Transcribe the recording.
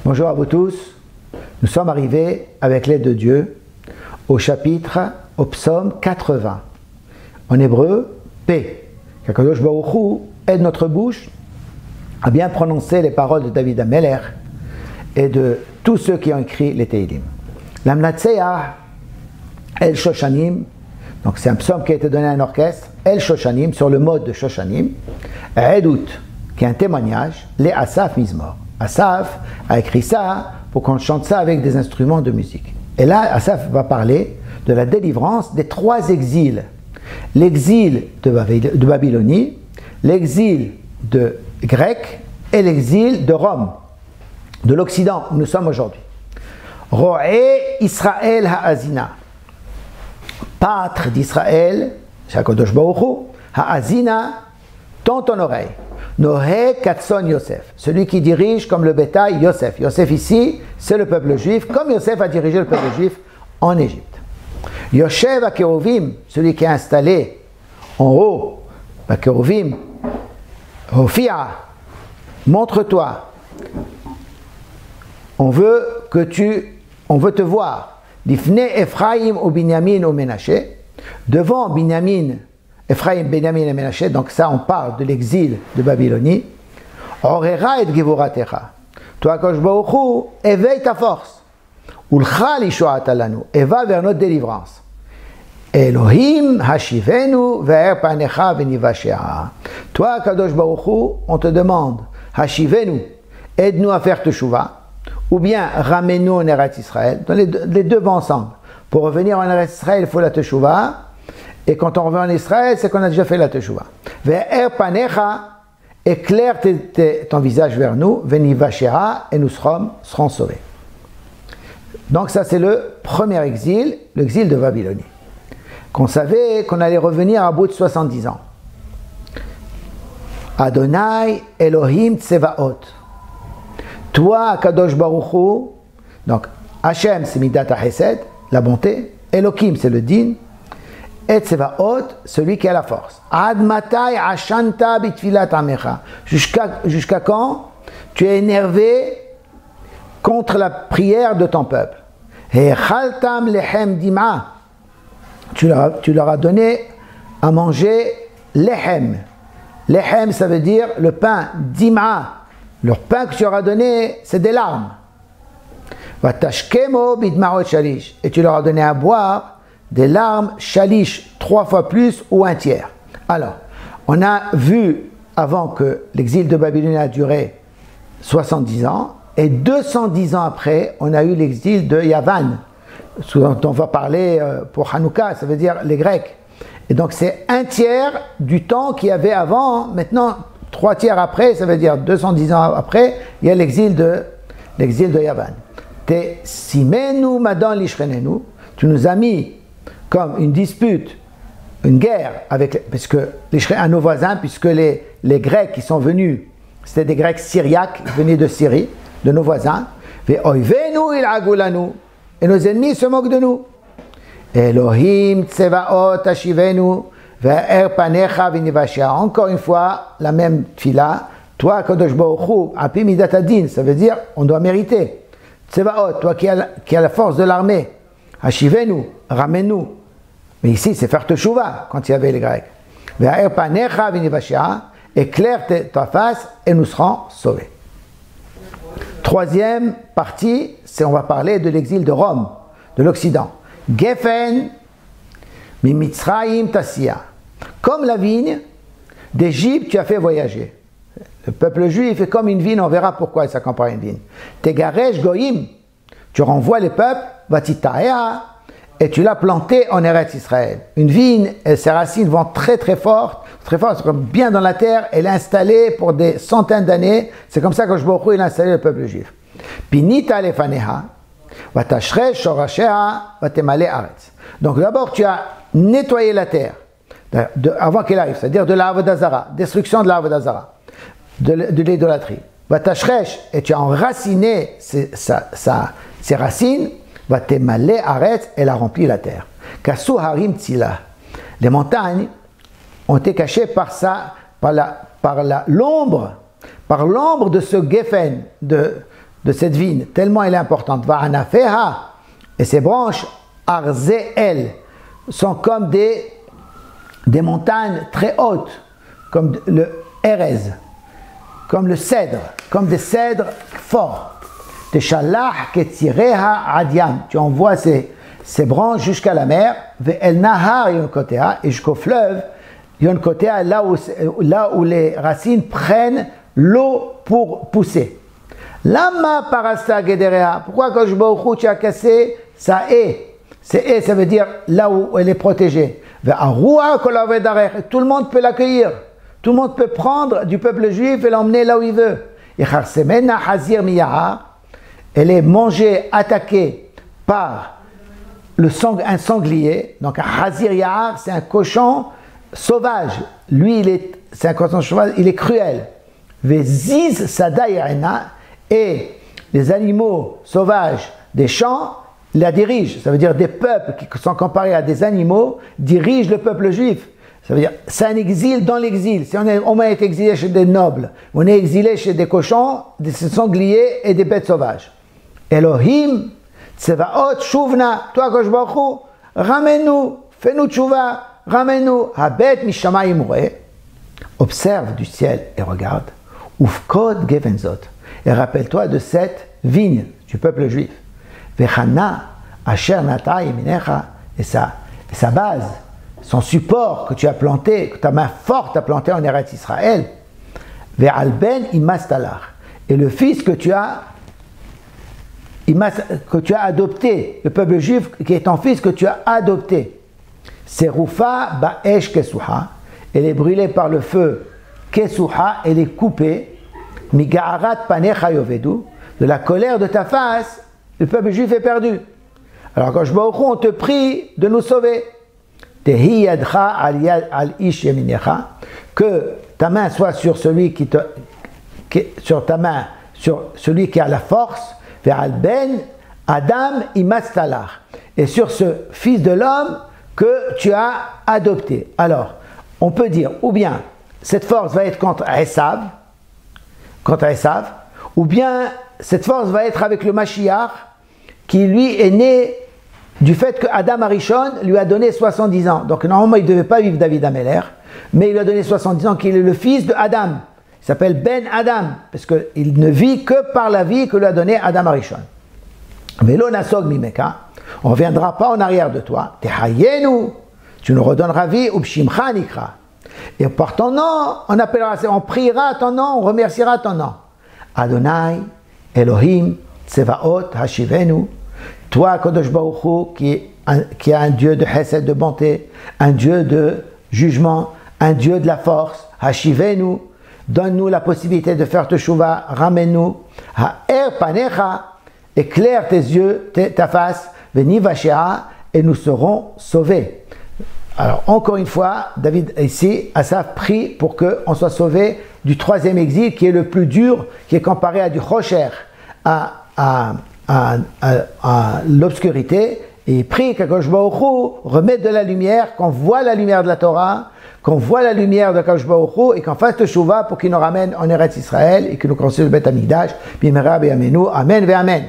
Bonjour à vous tous. Nous sommes arrivés, avec l'aide de Dieu, au psaume 80. En hébreu, P. Qu'Akadosh Baruch Hu aide notre bouche à bien prononcer les paroles de David Ameler et de tous ceux qui ont écrit les Teilim. L'Amnatseah El Shoshanim, donc c'est un psaume qui a été donné à un orchestre, El Shoshanim, sur le mode de Shoshanim, Edut, qui est un témoignage, les Asaf Mizmor. Asaf a écrit ça pour qu'on chante ça avec des instruments de musique. Et là, Asaf va parler de la délivrance des trois exils. L'exil de Babylonie, l'exil de Grec et l'exil de Rome, de l'Occident où nous sommes aujourd'hui. Ro'é Israël ha'azina, pâtre d'Israël, Shakadosh Baruch Hu, ha'azina, tend ton oreille. Noé Katson Yosef, celui qui dirige comme le bétail Yosef. Yosef ici, c'est le peuple juif, comme Yosef a dirigé le peuple juif en Égypte. Yoshev Akerovim, celui qui est installé en haut, Akerovim, Hofia, montre-toi. On veut te voir. Difne Ephraim ou Binyamin ou Ménaché, devant Binyamin, Ephraim, Benjamin et Ménaché, donc ça on parle de l'exil de Babylonie. Orera et Gevoratecha. Toi, Kosh Baruch Hu, éveille ta force. Ulcha lishoat alanu, et va vers notre délivrance. Elohim hashivenu ve'er panecha venivashea. Toi, Kadosh Baruch Hu, on te demande, hashivenu, aide-nous à faire teshuva, ou bien ramène-nous en Eretz Israël. Les deux vont ensemble. Pour revenir en Eretz Israël, il faut la teshuva. Et quand on revient en Israël, c'est qu'on a déjà fait la teshuva. Ve'er panecha, éclaire ton visage vers nous, venivashea, et nous serons sauvés. Donc ça c'est le premier exil, l'exil de Babylonie. Qu'on savait qu'on allait revenir à bout de 70 ans. Adonai Elohim Tsevaot. Toi, Kadosh Baruch Hu, donc Hashem c'est Midat HaChesed, la bonté, Elohim c'est le din, et Tsevaot, celui qui a la force. Ad matai ashanta bitfilat amecha. Jusqu'à quand tu es énervé contre la prière de ton peuple. Et chaltam lehem dima. Tu leur as donné à manger lehem. Lehem, ça veut dire le pain. Dima. Le pain que tu leur as donné, c'est des larmes. Vatashkemo bidmarot shalish. Et tu leur as donné à boire des larmes shalish, 3 fois plus ou un tiers. Alors, on a vu avant que l'exil de Babylonie a duré 70 ans, et 210 ans après, on a eu l'exil de Yavan, dont on va parler pour Hanouka, ça veut dire les Grecs. Et donc c'est un tiers du temps qu'il y avait avant. Maintenant, 3 tiers après, ça veut dire 210 ans après, il y a l'exil de Yavan. Te simenu madan lishrenenu, tu nous as mis comme une dispute, une guerre, parce que à nos voisins, puisque les Grecs qui sont venus, c'était des Grecs syriaques, ils venaient de Syrie, de nos voisins, et nos ennemis se moquent de nous. Elohim tsevaot ashivenu ve'er panecha venivashea. Encore une fois, la même fila. Toi, Kadosh Baruch Hu, api midat adin, ça veut dire on doit mériter. Tsevaot, toi qui as la force de l'armée, ashivenu, ramène-nous. Mais ici, c'est faire teshuva quand il y avait les Grecs. Ve'er panecha venivashea, éclaire ta face et nous serons sauvés. Troisième partie, on va parler de l'exil de Rome, de l'Occident. Gefen mimitzraim tassia. Comme la vigne d'Égypte, tu as fait voyager. Le peuple juif est comme une vigne, on verra pourquoi il s'accompagne à une vigne. Tegaresh goyim, tu renvoies les peuples, vatitaea, et tu l'as planté en Eretz Israël. Une vigne, ses racines vont très fort, bien dans la terre, elle est installée pour des centaines d'années. C'est comme ça que Baruch Hu il a installé le peuple juif. Pinita lefaneha, vatashresh shorashea, vatemale aretz. Donc d'abord tu as nettoyé la terre, avant qu'elle arrive, c'est-à-dire de la avodah zara, destruction de la avodah zara, de l'idolâtrie. Vatashresh, et tu as enraciné ses racines, vatemale aretz, elle a rempli la terre. Kasu harim tzila, les montagnes ont été cachées par l'ombre de ce geffen de de cette vigne, tellement elle est importante. Va'anafeha, et ses branches, Arzeel, sont comme des montagnes très hautes, comme le Erez, comme le cèdre, comme des cèdres forts. Teshalach ketzireha adiam, tu envoies ces branches jusqu'à la mer, ve'el nahar yonkotea, et jusqu'au fleuve, yonkotea, là où les racines prennent l'eau pour pousser. Lama parasta gederea, pourquoi quand je tu as cassé sa haie? C'est haie, ça veut dire là où elle est protégée. Tout le monde peut l'accueillir. Tout le monde peut prendre du peuple juif et l'emmener là où il veut. Elle est mangée, attaquée par un sanglier. Donc un hazir yahar, c'est un cochon sauvage. Lui, c'est un cochon sauvage, il est cruel. Veziz sadayana, et les animaux sauvages des champs la dirigent. Ça veut dire des peuples qui sont comparés à des animaux dirigent le peuple juif. Ça veut dire c'est un exil dans l'exil. Si on est exilé chez des nobles, on est exilé chez des cochons, des sangliers et des bêtes sauvages. Elohim, Tsevaot, Shuvna, toi Kosh Baruch Hu, ramène-nous, fais-nous tchouva, ramène-nous. Habet Mishamayim Roeh, observe du ciel et regarde. Ufkod Gevenzot, et rappelle-toi de cette vigne du peuple juif. Vechana, Asher Nata Yeminecha, et sa base, son support que tu as planté, que ta main forte a planté en Eretz Israël. Ve'alben imastalach, et le fils que tu as adopté, le peuple juif qui est ton fils que tu as adopté. Serufa ba'esh kesuha, elle est brûlée par le feu kesuha, elle est coupée. Miga'arat panecha yovedu, de la colère de ta face, le peuple juif est perdu. Alors quand je vois au on te prie de nous sauver. Tehi yadcha al ish yeminecha, que ta main soit sur celui sur celui qui a la force, ve'al ben Adam imastalach, et sur ce fils de l'homme que tu as adopté. Alors, on peut dire, ou bien cette force va être contre Esav, ou bien cette force va être avec le Mashiach, qui lui est né du fait que Adam Arishon lui a donné 70 ans. Donc normalement il ne devait pas vivre David Ameler, mais il lui a donné 70 ans, qu'il est le fils de Adam. Il s'appelle Ben Adam, parce qu'il ne vit que par la vie que lui a donné Adam Arishon. Velo nasog mimeka, on ne reviendra pas en arrière de toi. Tehayenu, tu nous redonneras vie, ubshimcha nikra. Et par ton nom, on priera ton nom, on remerciera ton nom. Adonai, Elohim, Tsevaot, Hashivenu, toi, Kodosh Baruch Hu, qui est un Dieu de chesed, de bonté, un Dieu de jugement, un Dieu de la force, Hashivenu, donne-nous la possibilité de faire teshuva, ramène-nous, Ha'er panecha, éclaire tes yeux, ta face, Veni vashea, et nous serons sauvés. Alors, encore une fois, David ici, Asaph prie pour qu'on soit sauvé du troisième exil, qui est le plus dur, qui est comparé à du Chosher, à l'obscurité, et il prie qu'Akadosh Baruch Hu remette de la lumière, qu'on voit la lumière de la Torah, qu'on voit la lumière de Akadosh Baruch Hu, et qu'on fasse teshuva pour qu'il nous ramène en Eretz Israël, et qu'il nous construise le Beth Amikdash, bimera be'amenu, amen ve'amen.